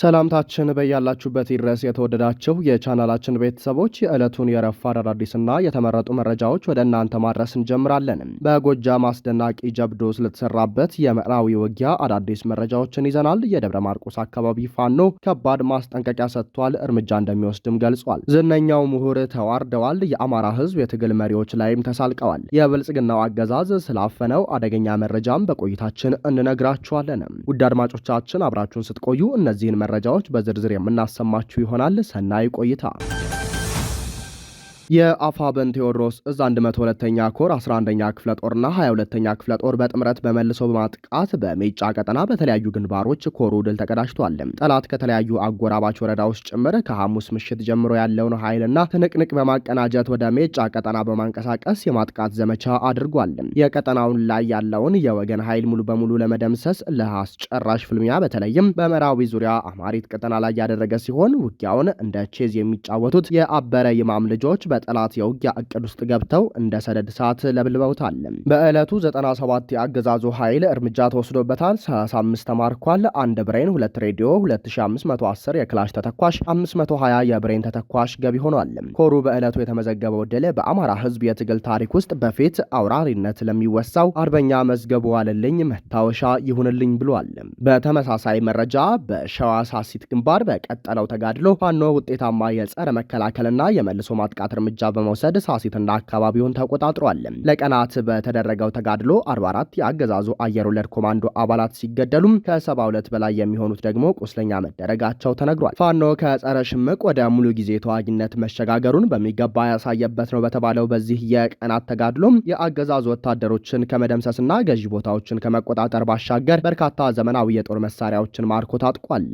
ሰላምታችን በያላችሁበት ይድረስ የተወደዳችሁ የቻናላችን ቤተሰቦች የዕለቱን የረፋድ አዳዲስና የተመረጡ መረጃዎች ወደ እናንተ ማድረስ እንጀምራለን። በጎጃም አስደናቂ ጀብዶ ስለተሰራበት የምዕራዊ ውጊያ አዳዲስ መረጃዎችን ይዘናል። የደብረ ማርቆስ አካባቢ ፋኖ ከባድ ማስጠንቀቂያ ሰጥቷል፣ እርምጃ እንደሚወስድም ገልጿል። ዝነኛው ምሁር ተዋርደዋል፣ የአማራ ሕዝብ የትግል መሪዎች ላይም ተሳልቀዋል። የብልጽግናው አገዛዝ ስላፈነው አደገኛ መረጃም በቆይታችን እንነግራችኋለን። ውድ አድማጮቻችን አብራችሁን ስትቆዩ እነዚህን መረጃዎች በዝርዝር የምናሰማችሁ ይሆናል። ሰናይ ቆይታ። የአፋብን ቴዎድሮስ እዝ 102ኛ ኮር 11ኛ ክፍለ ጦርና 22ኛ ክፍለ ጦር በጥምረት በመልሶ በማጥቃት በሜጫ ቀጠና በተለያዩ ግንባሮች ኮሩ ድል ተቀዳጅቷል። ጠላት ከተለያዩ አጎራባች ወረዳዎች ጭምር ከሐሙስ ምሽት ጀምሮ ያለውን ኃይልና ትንቅንቅ በማቀናጀት ወደ ሜጫ ቀጠና በማንቀሳቀስ የማጥቃት ዘመቻ አድርጓል። የቀጠናውን ላይ ያለውን የወገን ኃይል ሙሉ በሙሉ ለመደምሰስ ለአስጨራሽ ፍልሚያ በተለይም በምዕራዊ ዙሪያ አማሪት ቀጠና ላይ ያደረገ ሲሆን ውጊያውን እንደ ቼዝ የሚጫወቱት የአበረ ይማም ልጆች ጠላት የውጊያ እቅድ ውስጥ ገብተው እንደ ሰደድ እሳት ለብልበውታል። በዕለቱ 97 የአገዛዙ ኃይል እርምጃ ተወስዶበታል። 35 ተማርኳል። 1 ብሬን፣ 2 ሬዲዮ፣ 2510 የክላሽ ተተኳሽ፣ 520 የብሬን ተተኳሽ ገቢ ሆኗል። ኮሩ በዕለቱ የተመዘገበው ድል በአማራ ሕዝብ የትግል ታሪክ ውስጥ በፊት አውራሪነት ለሚወሳው አርበኛ መዝገቡ ዋለልኝ መታወሻ ይሁንልኝ ብሏል። በተመሳሳይ መረጃ በሸዋ ሳሲት ግንባር በቀጠለው ተጋድሎ ፋኖ ውጤታማ የጸረ መከላከልና የመልሶ ማጥቃት እርምጃ በመውሰድ ሳሲትና አካባቢውን ተቆጣጥሯል። ለቀናት በተደረገው ተጋድሎ 44 የአገዛዙ አየር ወለድ ኮማንዶ አባላት ሲገደሉም ከ72 በላይ የሚሆኑት ደግሞ ቁስለኛ መደረጋቸው ተነግሯል። ፋኖ ከጸረ ሽምቅ ወደ ሙሉ ጊዜ ተዋጊነት መሸጋገሩን በሚገባ ያሳየበት ነው በተባለው በዚህ የቀናት ተጋድሎም የአገዛዙ ወታደሮችን ከመደምሰስና ገዢ ቦታዎችን ከመቆጣጠር ባሻገር በርካታ ዘመናዊ የጦር መሳሪያዎችን ማርኮ ታጥቋል።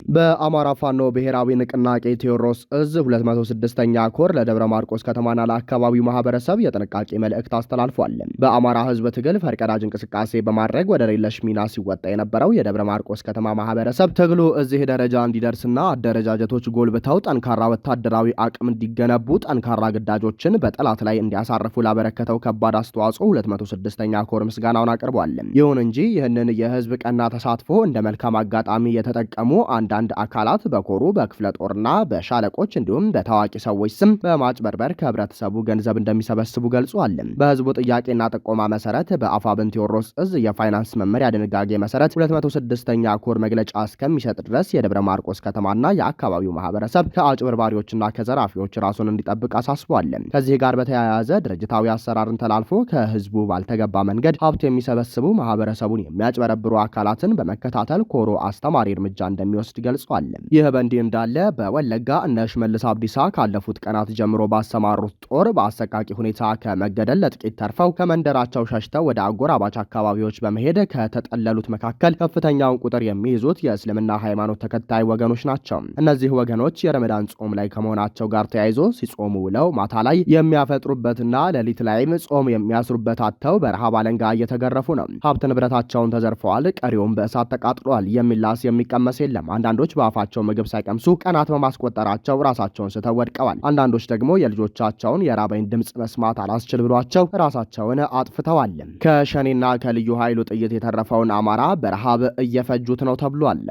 በአማራ ፋኖ ብሔራዊ ንቅናቄ ቴዎድሮስ እዝ 206ኛ ኮር ለደብረ ማርቆስ ከተማና ለአካባቢው ማህበረሰብ የጥንቃቄ መልእክት አስተላልፏል። በአማራ ሕዝብ ትግል ፈርቀዳጅ እንቅስቃሴ በማድረግ ወደ ሌለሽ ሚና ሲወጣ የነበረው የደብረ ማርቆስ ከተማ ማህበረሰብ ትግሉ እዚህ ደረጃ እንዲደርስና አደረጃጀቶች ጎልብተው ጠንካራ ወታደራዊ አቅም እንዲገነቡ ጠንካራ ግዳጆችን በጠላት ላይ እንዲያሳርፉ ላበረከተው ከባድ አስተዋጽኦ 206ኛ ኮር ምስጋናውን አቅርቧል። ይሁን እንጂ ይህንን የህዝብ ቀና ተሳትፎ እንደ መልካም አጋጣሚ የተጠቀሙ አንዳንድ አካላት በኮሩ በክፍለ ጦርና በሻለቆች እንዲሁም በታዋቂ ሰዎች ስም በማጭበርበር ከህብረተሰቡ ገንዘብ እንደሚሰበስቡ ገልጿል። በህዝቡ ጥያቄና ጥቆማ መሰረት በአፋብን ቴዎድሮስ እዝ የፋይናንስ መመሪያ ድንጋጌ መሰረት 206ኛ ኮር መግለጫ እስከሚሰጥ ድረስ የደብረ ማርቆስ ከተማና የአካባቢው ማህበረሰብ ከአጭበርባሪዎችና ከዘራፊዎች ራሱን እንዲጠብቅ አሳስቧል። ከዚህ ጋር በተያያዘ ድርጅታዊ አሰራርን ተላልፎ ከህዝቡ ባልተገባ መንገድ ሀብት የሚሰበስቡ ማህበረሰቡን የሚያጭበረብሩ አካላትን በመከታተል ኮሩ አስተማሪ እርምጃ እንደሚወስድ ገልጿል። ይህ በእንዲህ እንዳለ በወለጋ እነ ሽመልስ አብዲሳ ካለፉት ቀናት ጀምሮ ባሰማሩት ጦር በአሰቃቂ ሁኔታ ከመገደል ለጥቂት ተርፈው ከመንደራቸው ሸሽተው ወደ አጎራባች አካባቢዎች በመሄድ ከተጠለሉት መካከል ከፍተኛውን ቁጥር የሚይዙት የእስልምና ሃይማኖት ተከታይ ወገኖች ናቸው። እነዚህ ወገኖች የረመዳን ጾም ላይ ከመሆናቸው ጋር ተያይዞ ሲጾሙ ውለው ማታ ላይ የሚያፈጥሩበትና ሌሊት ላይም ጾም የሚያስሩበት አጥተው በረሃብ አለንጋ እየተገረፉ ነው። ሀብት ንብረታቸውን ተዘርፈዋል። ቀሪውም በእሳት ተቃጥሏል። የሚላስ የሚቀመስ የለም። አንዳንዶች በአፋቸው ምግብ ሳይቀምሱ ቀናት በማስቆጠራቸው ራሳቸውን ስተው ወድቀዋል። አንዳንዶች ደግሞ የልጆቻቸውን የራበኝ ድምፅ መስማት አላስችል ብሏቸው ራሳቸውን አጥፍተዋል። ከሸኔና ከልዩ ኃይሉ ጥይት የተረፈውን አማራ በረሃብ እየፈጁት ነው ተብሏል።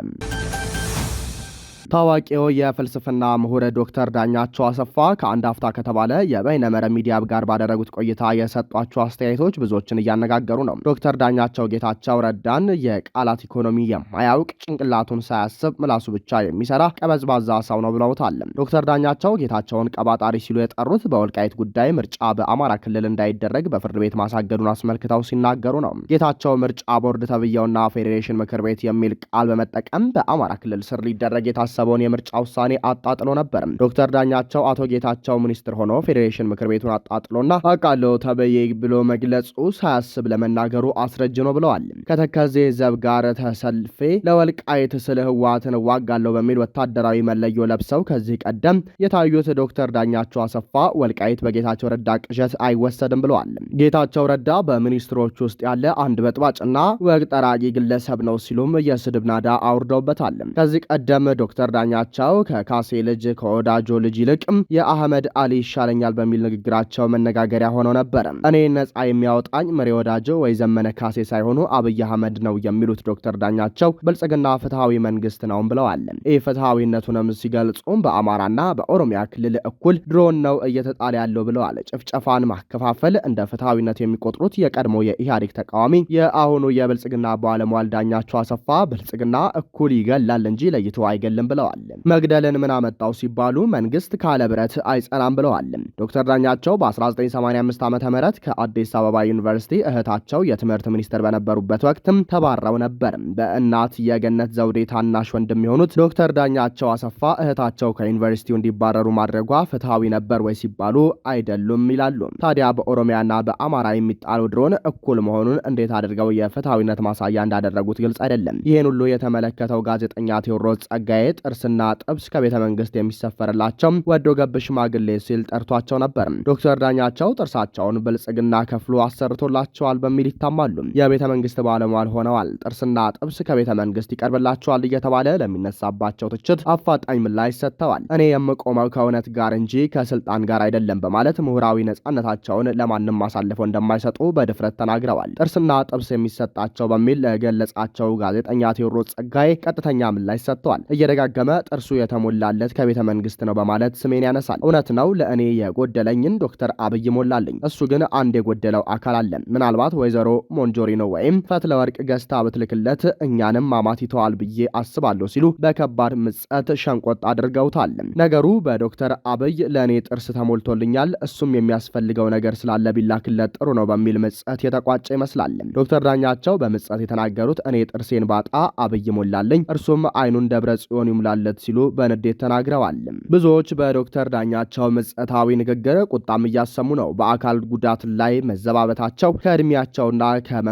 ታዋቂው የፍልስፍና ምሁር ዶክተር ዳኛቸው አሰፋ ከአንድ አፍታ ከተባለ የበይነመረብ ሚዲያ ጋር ባደረጉት ቆይታ የሰጧቸው አስተያየቶች ብዙዎችን እያነጋገሩ ነው። ዶክተር ዳኛቸው ጌታቸው ረዳን የቃላት ኢኮኖሚ የማያውቅ ጭንቅላቱን ሳያስብ ምላሱ ብቻ የሚሰራ ቀበዝባዛ ሰው ነው ብለውታል። ዶክተር ዳኛቸው ጌታቸውን ቀባጣሪ ሲሉ የጠሩት በወልቃይት ጉዳይ ምርጫ በአማራ ክልል እንዳይደረግ በፍርድ ቤት ማሳገዱን አስመልክተው ሲናገሩ ነው። ጌታቸው ምርጫ ቦርድ ተብየውና ፌዴሬሽን ምክር ቤት የሚል ቃል በመጠቀም በአማራ ክልል ስር ሊደረግ የታሰበውን የምርጫ ውሳኔ አጣጥሎ ነበር። ዶክተር ዳኛቸው አቶ ጌታቸው ሚኒስትር ሆኖ ፌዴሬሽን ምክር ቤቱን አጣጥሎና አቃሎ ተበየ ብሎ መግለጹ ሳያስብ ለመናገሩ አስረጅ ነው ብለዋል። ከተከዜ ዘብ ጋር ተሰልፌ ለወልቃይት ስለ ህወሓትን ዋጋለሁ በሚል ወታደራዊ መለዮ ለብሰው ከዚህ ቀደም የታዩት ዶክተር ዳኛቸው አሰፋ ወልቃይት በጌታቸው ረዳ ቅዠት አይወሰድም ብለዋል። ጌታቸው ረዳ በሚኒስትሮች ውስጥ ያለ አንድ በጥባጭና ወግ ጠራጊ ግለሰብ ነው ሲሉም የስድብ ናዳ አውርደውበታል። ከዚህ ቀደም ዶክተር ዳኛቸው ከካሴ ልጅ ከወዳጆ ልጅ ይልቅ የአህመድ አሊ ይሻለኛል በሚል ንግግራቸው መነጋገሪያ ሆነው ነበር። እኔ ነጻ የሚያወጣኝ መሪ ወዳጆ ወይ ዘመነ ካሴ ሳይሆኑ አብይ አህመድ ነው የሚሉት ዶክተር ዳኛቸው ብልጽግና ፍትሃዊ መንግስት ነው ብለዋል። ይህ ፍትሃዊነቱንም ሲገልጹም በአማራና በኦሮሚያ ክልል እኩል ድሮን ነው እየተጣለ ያለው ብለዋል። ጭፍጨፋን ማከፋፈል እንደ ፍትሃዊነት የሚቆጥሩት የቀድሞ የኢህአዴግ ተቃዋሚ የአሁኑ የብልጽግና ባለሟል ዳኛቸው አሰፋ ብልጽግና እኩል ይገላል እንጂ ለይቶ አይገልም ብለዋል። መግደልን ምን አመጣው ሲባሉ መንግስት ካለ ብረት አይጸናም ብለዋል። ዶክተር ዳኛቸው በ1985 ዓ.ም ከአዲስ አበባ ዩኒቨርሲቲ እህታቸው የትምህርት ሚኒስትር በነበሩበት ወቅትም ተባረው ነበር። በእናት የገነት ዘውዴ ታናሽ ወንድም የሆኑት ዶክተር ዳኛቸው አሰፋ እህታቸው ከዩኒቨርሲቲው እንዲባረሩ ማድረጓ ፍትሃዊ ነበር ወይ ሲባሉ አይደሉም ይላሉ። ታዲያ በኦሮሚያና በአማራ የሚጣለው ድሮን እኩል መሆኑን እንዴት አድርገው የፍትሃዊነት ማሳያ እንዳደረጉት ግልጽ አይደለም። ይህን ሁሉ የተመለከተው ጋዜጠኛ ቴዎድሮስ ጸጋዬ ጥርስና ጥብስ ከቤተ መንግስት የሚሰፈርላቸው ወዶ ገብ ሽማግሌ ሲል ጠርቷቸው ነበር። ዶክተር ዳኛቸው ጥርሳቸውን ብልጽግና ከፍሎ አሰርቶላቸዋል በሚል ይታማሉ። የቤተ መንግስት ባለሟል ሆነዋል። ጥርስና ጥብስ ከቤተ መንግስት ይቀርብላቸዋል እየተባለ ለሚነሳባቸው ትችት አፋጣኝ ምላሽ ሰጥተዋል። እኔ የምቆመው ከእውነት ጋር እንጂ ከስልጣን ጋር አይደለም በማለት ምሁራዊ ነጻነታቸውን ለማንም አሳልፈው እንደማይሰጡ በድፍረት ተናግረዋል። ጥርስና ጥብስ የሚሰጣቸው በሚል ለገለጻቸው ጋዜጠኛ ቴዎድሮስ ጸጋዬ ቀጥተኛ ምላሽ ሰጥተዋል። እየደጋገመ ጥርሱ የተሞላለት ከቤተ መንግስት ነው በማለት ስሜን ያነሳል። እውነት ነው፣ ለእኔ የጎደለኝን ዶክተር አብይ ሞላልኝ። እሱ ግን አንድ የጎደለው አካል አለ። ምናልባት ወይዘሮ ሞንጆሪኖ ወይም ፈትለ ወርቅ ገዝታ ብትልክለት እኛንም ማማት ይተዋል ብዬ አስባለሁ ሲሉ በከባድ ምጸት ሸንቆጥ አድርገውታል። ነገሩ በዶክተር አብይ ለእኔ ጥርስ ተሞልቶልኛል፣ እሱም የሚያስፈልገው ነገር ስላለ ቢላክለት ጥሩ ነው በሚል ምጸት የተቋጨ ይመስላል። ዶክተር ዳኛቸው በምጸት የተናገሩት እኔ ጥርሴን ባጣ አብይ ሞላልኝ፣ እርሱም አይኑን ደብረ ጽዮን ይሙላለት ሲሉ በንዴት ተናግረዋል። ብዙዎች በዶክተር ዳኛቸው ምጸታዊ ንግግር ቁጣም እያሰሙ ነው። በአካል ጉዳት ላይ መዘባበታቸው ከእድሜያቸውና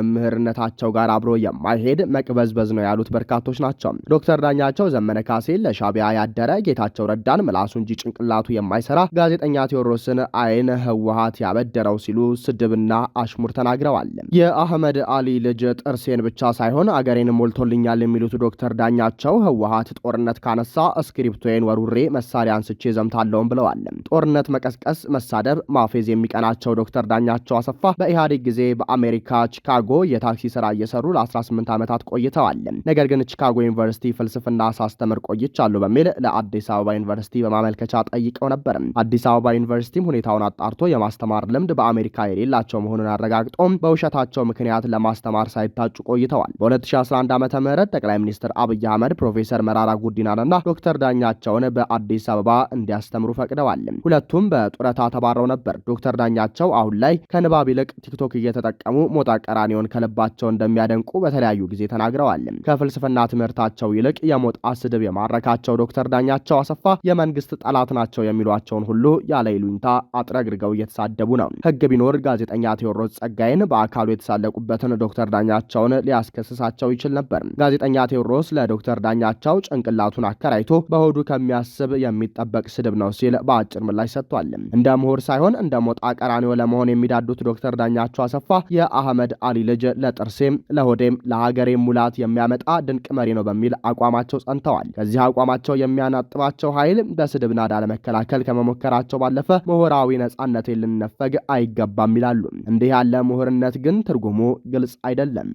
ከመምህርነታቸው ጋር አብሮ የማይሄድ መቅበዝበዝ ነው ያሉት በርካቶች ናቸው። ዶክተር ዳኛቸው ዘመነ ካሴ ለሻቢያ ያደረ፣ ጌታቸው ረዳን ምላሱ እንጂ ጭንቅላቱ የማይሰራ፣ ጋዜጠኛ ቴዎድሮስን አይን ህወሓት ያበደረው ሲሉ ስድብና አሽሙር ተናግረዋል። የአህመድ አሊ ልጅ ጥርሴን ብቻ ሳይሆን አገሬን ሞልቶልኛል የሚሉት ዶክተር ዳኛቸው ህወሓት ጦርነት ካነሳ እስክሪፕቶዬን ወሩሬ መሳሪያ አንስቼ ዘምታለሁም ብለዋል። ጦርነት መቀስቀስ፣ መሳደብ፣ ማፌዝ የሚቀናቸው ዶክተር ዳኛቸው አሰፋ በኢህአዴግ ጊዜ በአሜሪካ ቺካጎ የታክሲ ስራ እየሰሩ ለ18 ዓመታት ቆይተዋል። ነገር ግን ቺካጎ ዩኒቨርሲቲ ፍልስፍና ሳስተምር ቆይቻለሁ በሚል ለአዲስ አበባ ዩኒቨርሲቲ በማመልከቻ ጠይቀው ነበር። አዲስ አበባ ዩኒቨርሲቲም ሁኔታውን አጣርቶ የማስተማር ልምድ በአሜሪካ የሌላቸው መሆኑን አረጋግጦም በውሸታቸው ምክንያት ለማስተማር ሳይታጩ ቆይተዋል። በ2011 ዓ.ም ጠቅላይ ሚኒስትር አብይ አህመድ ፕሮፌሰር መራራ ጉዲናንና ዶክተር ዳኛቸውን በአዲስ አበባ እንዲያስተምሩ ፈቅደዋል። ሁለቱም በጡረታ ተባረው ነበር። ዶክተር ዳኛቸው አሁን ላይ ከንባብ ይልቅ ቲክቶክ እየተጠቀሙ ሞጣ ቀራኒዮን ከልባቸው እንደሚያደንቁ በተለያዩ ጊዜ ተናግረዋል። ከፍልስፍና ትምህርታቸው ይልቅ የሞጣ ስድብ የማረካቸው ዶክተር ዳኛቸው አሰፋ የመንግስት ጠላት ናቸው የሚሏቸውን ሁሉ ያለ ይሉኝታ አጥረግርገው እየተሳደቡ ነው። ህግ ቢኖር ጋዜጠኛ ቴዎድሮስ ጸጋዬን በአካሉ የተሳለቁበትን ዶክተር ዳኛቸውን ሊያስከስሳቸው ይችል ነበር። ጋዜጠኛ ቴዎድሮስ ለዶክተር ዳኛቸው ጭንቅላቱን አከራይቶ በሆዱ ከሚያስብ የሚጠበቅ ስድብ ነው ሲል በአጭር ምላሽ ሰጥቷል። እንደ ምሁር ሳይሆን እንደ ሞጣ ቀራኒዮ ለመሆን የሚዳዱት ዶክተር ዳኛቸው አሰፋ የአህመድ አሊ ልጅ ለጥርሴም ለሆዴም ለሀገሬም ሙላት የሚያመጣ ድንቅ መሪ ነው በሚል አቋማቸው ጸንተዋል። ከዚህ አቋማቸው የሚያናጥባቸው ኃይል በስድብ ናዳ ለመከላከል ከመሞከራቸው ባለፈ ምሁራዊ ነጻነቴን ልንነፈግ አይገባም ይላሉ። እንዲህ ያለ ምሁርነት ግን ትርጉሙ ግልጽ አይደለም።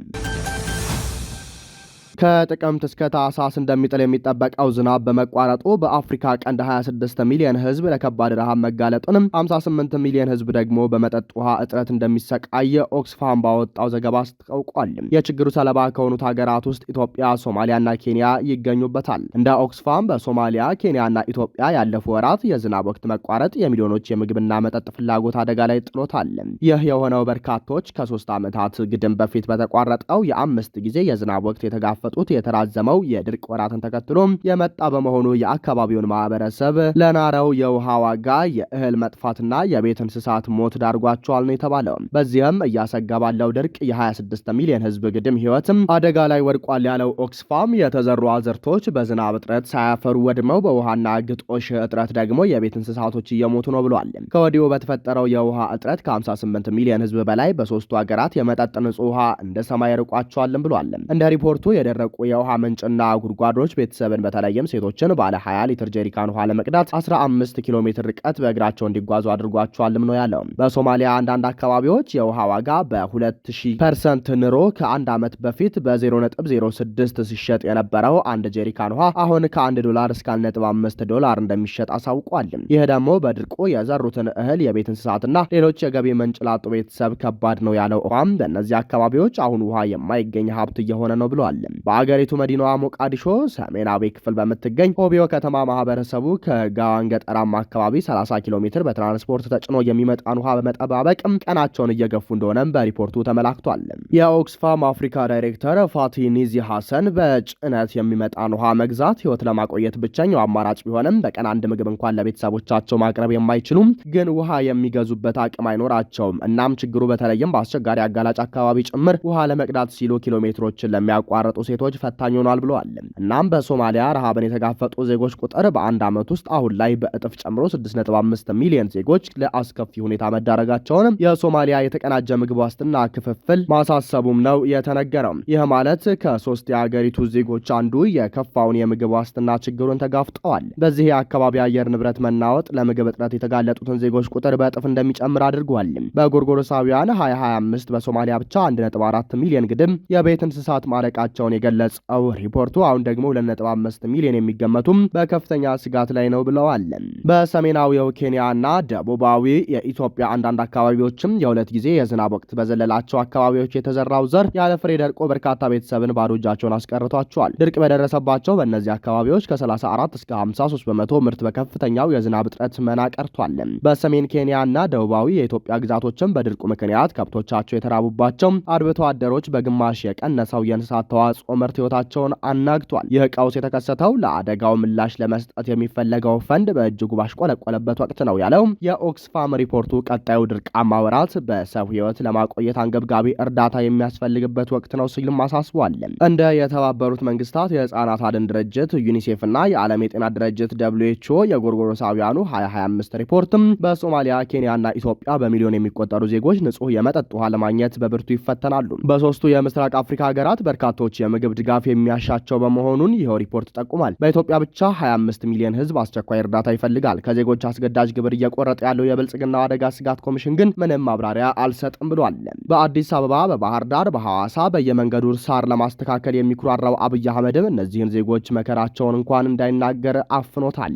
ከጥቅምት እስከ ታህሳስ እንደሚጥል የሚጠበቀው ዝናብ በመቋረጡ በአፍሪካ ቀንድ 26 ሚሊዮን ህዝብ ለከባድ ረሃብ መጋለጡንም 58 ሚሊዮን ህዝብ ደግሞ በመጠጥ ውሃ እጥረት እንደሚሰቃይ ኦክስፋም ባወጣው ዘገባ አስታውቋል። የችግሩ ሰለባ ከሆኑት ሀገራት ውስጥ ኢትዮጵያ፣ ሶማሊያና ኬንያ ይገኙበታል። እንደ ኦክስፋም በሶማሊያ፣ ኬንያና ኢትዮጵያ ያለፉ ወራት የዝናብ ወቅት መቋረጥ የሚሊዮኖች የምግብና መጠጥ ፍላጎት አደጋ ላይ ጥሎታል። ይህ የሆነው በርካቶች ከ3 ዓመታት ግድም በፊት በተቋረጠው የ5 ጊዜ የዝናብ ወቅት የተጋፈ የተራዘመው የድርቅ ወራትን ተከትሎ የመጣ በመሆኑ የአካባቢውን ማህበረሰብ ለናረው የውሃ ዋጋ፣ የእህል መጥፋትና የቤት እንስሳት ሞት ዳርጓቸዋል ነው የተባለው። በዚህም እያሰጋ ባለው ድርቅ የ26 ሚሊዮን ህዝብ ግድም ህይወትም አደጋ ላይ ወድቋል ያለው ኦክስፋም የተዘሩ አዝርቶች በዝናብ እጥረት ሳያፈሩ ወድመው በውሃና ግጦሽ እጥረት ደግሞ የቤት እንስሳቶች እየሞቱ ነው ብሏል። ከወዲሁ በተፈጠረው የውሃ እጥረት ከ58 ሚሊዮን ህዝብ በላይ በሶስቱ ሀገራት የመጠጥ ንጹህ ውሃ እንደ ሰማይ ርቋቸዋልም ብሏል። እንደ ሪፖርቱ የደረቁ የውሃ ምንጭና ጉድጓዶች ቤተሰብን በተለይም ሴቶችን ባለ 20 ሊትር ጀሪካን ውሃ ለመቅዳት 15 ኪሎ ሜትር ርቀት በእግራቸው እንዲጓዙ አድርጓቸዋልም ነው ያለው። በሶማሊያ አንዳንድ አካባቢዎች የውሃ ዋጋ በ2000% ንሮ ከአንድ ዓመት በፊት በ0.06 ሲሸጥ የነበረው አንድ ጀሪካን ውሃ አሁን $1 እስከ $1.5 እንደሚሸጥ አሳውቋል። ይህ ደግሞ በድርቁ የዘሩትን እህል፣ የቤት እንስሳትና ሌሎች የገቢ ምንጭ ላጡ ቤተሰብ ከባድ ነው ያለው ውሃም በእነዚህ አካባቢዎች አሁን ውሃ የማይገኝ ሀብት እየሆነ ነው ብለዋል። በአገሪቱ መዲናዋ ሞቃዲሾ ሰሜናዊ ክፍል በምትገኝ ሆቢዮ ከተማ ማህበረሰቡ ከጋዋን ገጠራማ አካባቢ 30 ኪሎ ሜትር በትራንስፖርት ተጭኖ የሚመጣን ውሃ በመጠባበቅ ቀናቸውን እየገፉ እንደሆነም በሪፖርቱ ተመላክቷል። የኦክስፋም አፍሪካ ዳይሬክተር ፋቲ ኒዚ ሐሰን በጭነት የሚመጣን ውሃ መግዛት ህይወት ለማቆየት ብቸኛው አማራጭ ቢሆንም በቀን አንድ ምግብ እንኳን ለቤተሰቦቻቸው ማቅረብ የማይችሉም ግን ውሃ የሚገዙበት አቅም አይኖራቸውም። እናም ችግሩ በተለይም በአስቸጋሪ አጋላጭ አካባቢ ጭምር ውሃ ለመቅዳት ሲሉ ኪሎ ሜትሮችን ለሚያቋርጡ ሴቶች ፈታኝ ሆኗል ብለዋል። እናም በሶማሊያ ረሃብን የተጋፈጡ ዜጎች ቁጥር በአንድ ዓመት ውስጥ አሁን ላይ በእጥፍ ጨምሮ 6.5 ሚሊዮን ዜጎች ለአስከፊ ሁኔታ መዳረጋቸውን የሶማሊያ የተቀናጀ ምግብ ዋስትና ክፍፍል ማሳሰቡም ነው የተነገረው። ይህ ማለት ከ3 የአገሪቱ ዜጎች አንዱ የከፋውን የምግብ ዋስትና ችግሩን ተጋፍጠዋል። በዚህ የአካባቢ አየር ንብረት መናወጥ ለምግብ እጥረት የተጋለጡትን ዜጎች ቁጥር በእጥፍ እንደሚጨምር አድርጓል። በጎርጎሮሳውያን 2025 በሶማሊያ ብቻ 1.4 ሚሊዮን ግድም የቤት እንስሳት ማለቃቸውን የገለጸው ሪፖርቱ አሁን ደግሞ 2.5 ሚሊዮን የሚገመቱም በከፍተኛ ስጋት ላይ ነው ብለዋል። በሰሜናዊው ኬንያና ደቡባዊ የኢትዮጵያ አንዳንድ አካባቢዎችም የሁለት ጊዜ የዝናብ ወቅት በዘለላቸው አካባቢዎች የተዘራው ዘር ያለ ፍሬ ደርቆ በርካታ ቤተሰብን ባዶ እጃቸውን አስቀርቷቸዋል። ድርቅ በደረሰባቸው በእነዚህ አካባቢዎች ከ34 እስከ 53 በመቶ ምርት በከፍተኛው የዝናብ እጥረት መና ቀርቷል። በሰሜን ኬንያና ደቡባዊ የኢትዮጵያ ግዛቶችም በድርቁ ምክንያት ከብቶቻቸው የተራቡባቸው አርብቶ አደሮች በግማሽ የቀነሰው የእንስሳት ተዋጽኦ ምርት ህይወታቸውን አናግቷል። ይህ ቀውስ የተከሰተው ለአደጋው ምላሽ ለመስጠት የሚፈለገው ፈንድ በእጅጉ ባሽቆለቆለበት ወቅት ነው ያለው የኦክስፋም ሪፖርቱ ቀጣዩ ድርቃማ ወራት በሰው ህይወት ለማቆየት አንገብጋቢ እርዳታ የሚያስፈልግበት ወቅት ነው ሲልም አሳስቧል። እንደ የተባበሩት መንግስታት የህፃናት አድን ድርጅት ዩኒሴፍ እና የዓለም የጤና ድርጅት WHO የጎርጎሮሳውያኑ 2025 ሪፖርትም በሶማሊያ፣ ኬንያና ኢትዮጵያ በሚሊዮን የሚቆጠሩ ዜጎች ንጹህ የመጠጥ ውሃ ለማግኘት በብርቱ ይፈተናሉ። በሶስቱ የምስራቅ አፍሪካ ሀገራት በርካቶች የምግብ ድጋፍ የሚያሻቸው በመሆኑን ይኸው ሪፖርት ጠቁሟል። በኢትዮጵያ ብቻ 25 ሚሊዮን ህዝብ አስቸኳይ እርዳታ ይፈልጋል። ከዜጎች አስገዳጅ ግብር እየቆረጠ ያለው የብልጽግና አደጋ ስጋት ኮሚሽን ግን ምንም ማብራሪያ አልሰጥም ብሏል። በአዲስ አበባ፣ በባህር ዳር፣ በሐዋሳ በየመንገዱ ሳር ለማስተካከል የሚኩራራው አብይ አህመድም እነዚህን ዜጎች መከራቸውን እንኳን እንዳይናገር አፍኖታል።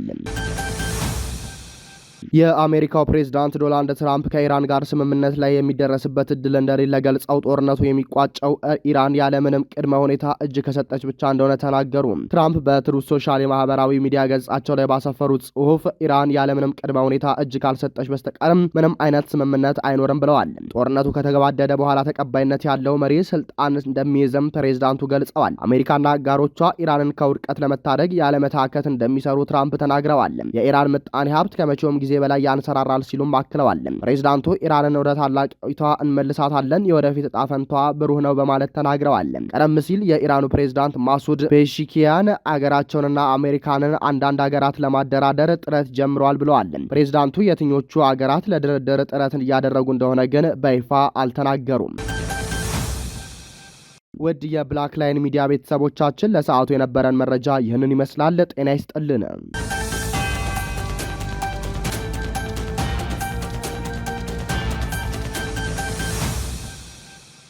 የአሜሪካው ፕሬዝዳንት ዶናልድ ትራምፕ ከኢራን ጋር ስምምነት ላይ የሚደረስበት እድል እንደሌለ ገልጸው ጦርነቱ የሚቋጨው ኢራን ያለምንም ቅድመ ሁኔታ እጅ ከሰጠች ብቻ እንደሆነ ተናገሩ። ትራምፕ በትሩዝ ሶሻል የማህበራዊ ሚዲያ ገጻቸው ላይ ባሰፈሩት ጽሑፍ ኢራን ያለምንም ቅድመ ሁኔታ እጅ ካልሰጠች በስተቀርም ምንም አይነት ስምምነት አይኖርም ብለዋል። ጦርነቱ ከተገባደደ በኋላ ተቀባይነት ያለው መሪ ስልጣን እንደሚይዝም ፕሬዝዳንቱ ገልጸዋል። አሜሪካና አጋሮቿ ኢራንን ከውድቀት ለመታደግ ያለመታከት እንደሚሰሩ ትራምፕ ተናግረዋል። የኢራን ምጣኔ ሀብት ከመቼውም ጊዜ በላይ ያንሰራራል ሲሉም አክለዋል። ፕሬዝዳንቱ ኢራንን ወደ ታላቂቷ እንመልሳታለን፣ የወደፊት ዕጣ ፈንታዋ ብሩህ ነው በማለት ተናግረዋል። ቀደም ሲል የኢራኑ ፕሬዝዳንት ማሱድ ፔሺኪያን አገራቸውንና አሜሪካንን አንዳንድ አገራት ለማደራደር ጥረት ጀምረዋል ብለዋል። ፕሬዝዳንቱ የትኞቹ አገራት ለድርድር ጥረትን እያደረጉ እንደሆነ ግን በይፋ አልተናገሩም። ውድ የብላክ ላይን ሚዲያ ቤተሰቦቻችን ለሰዓቱ የነበረን መረጃ ይህንን ይመስላል። ጤና ይስጥልን።